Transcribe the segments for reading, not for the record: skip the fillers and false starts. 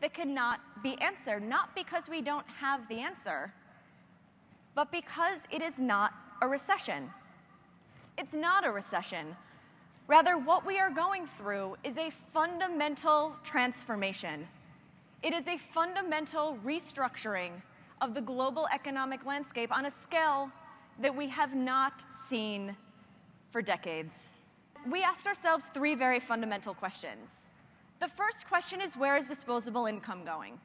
that cannot be answered, not because we don't have the answer, but because it is not a recession. It's not a recession. Rather, what we are going through is a fundamental transformation. It is a fundamental restructuring of the global economic landscape on a scale that we have not seen for decades. We asked ourselves three very fundamental questions. The first question is, where is disposable income going?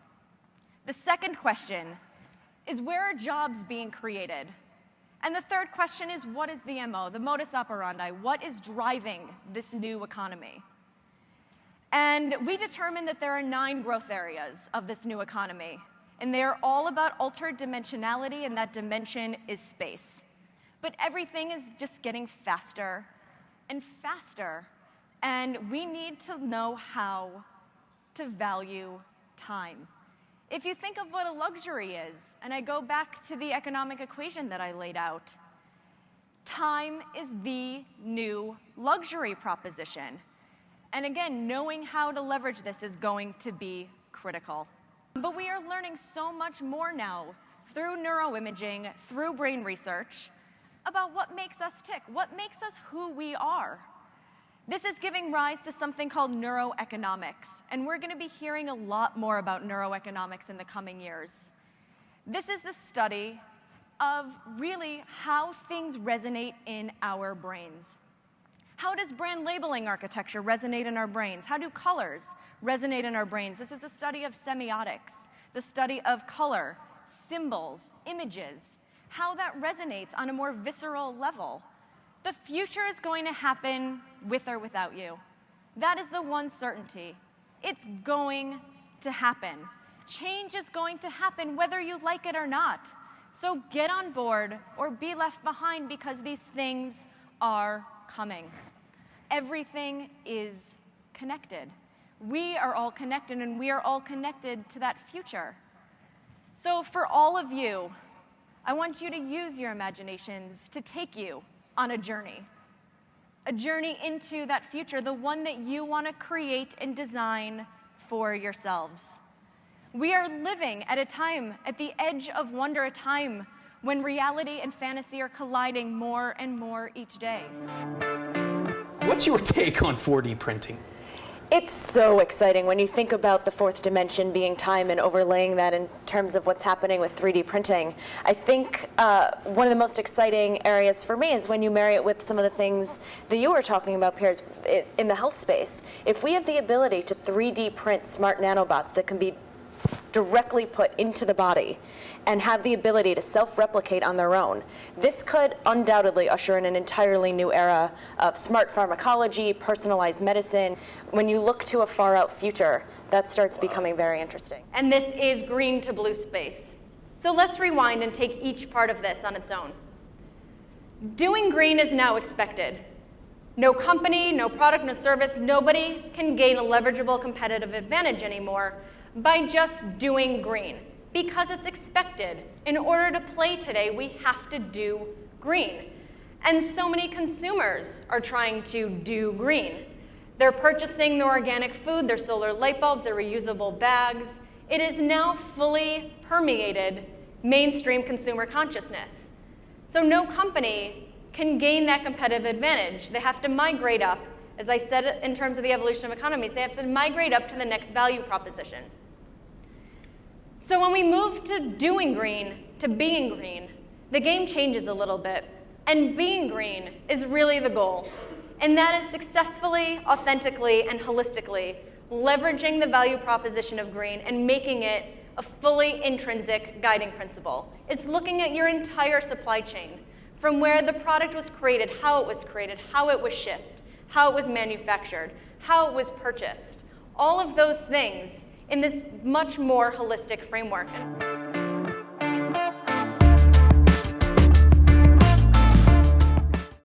The second question is, where are jobs being created? And the third question is, what is the MO, the modus operandi? What is driving this new economy? And we determined that there are 9 growth areas of this new economy. And they are all about altered dimensionality, and that dimension is space. But everything is just getting faster and faster. And we need to know how to value time. If you think of what a luxury is, and I go back to the economic equation that I laid out, time is the new luxury proposition. And again, knowing how to leverage this is going to be critical. But we are learning so much more now through neuroimaging, through brain research, about what makes us tick, what makes us who we are. This is giving rise to something called neuroeconomics, and we're going to be hearing a lot more about neuroeconomics in the coming years. This is the study of really how things resonate in our brains. How does brand labeling architecture resonate in our brains? How do colors resonate in our brains? This is a study of semiotics, the study of color, symbols, images, how that resonates on a more visceral level. The future is going to happen with or without you. That is the one certainty. It's going to happen. Change is going to happen whether you like it or not. So get on board or be left behind, because these things are coming. Everything is connected. We are all connected, and we are all connected to that future. So for all of you, I want you to use your imaginations to take you on a journey into that future, the one that you want to create and design for yourselves. We are living at a time, at the edge of wonder, a time when reality and fantasy are colliding more and more each day. What's your take on 4D printing? It's so exciting when you think about the fourth dimension being time and overlaying that in terms of what's happening with 3D printing. I think one of the most exciting areas for me is when you marry it with some of the things that you were talking about, Piers, in the health space. If we have the ability to 3D print smart nanobots that can be directly put into the body and have the ability to self-replicate on their own, this could undoubtedly usher in an entirely new era of smart pharmacology, personalized medicine. When you look to a far-out future, that starts becoming very interesting. And this is green to blue space. So let's rewind and take each part of this on its own. Doing green is now expected. No company, no product, no service, nobody can gain a leverageable competitive advantage anymore by just doing green, because it's expected. In order to play today, we have to do green. And so many consumers are trying to do green. They're purchasing their organic food, their solar light bulbs, their reusable bags. It is now fully permeated mainstream consumer consciousness. So no company can gain that competitive advantage. They have to migrate up. As I said, in terms of the evolution of economies, they have to migrate up to the next value proposition. So when we move to doing green to being green, the game changes a little bit. And being green is really the goal. And that is successfully, authentically, and holistically leveraging the value proposition of green and making it a fully intrinsic guiding principle. It's looking at your entire supply chain, from where the product was created, how it was shipped, how it was manufactured, how it was purchased. All of those things in this much more holistic framework.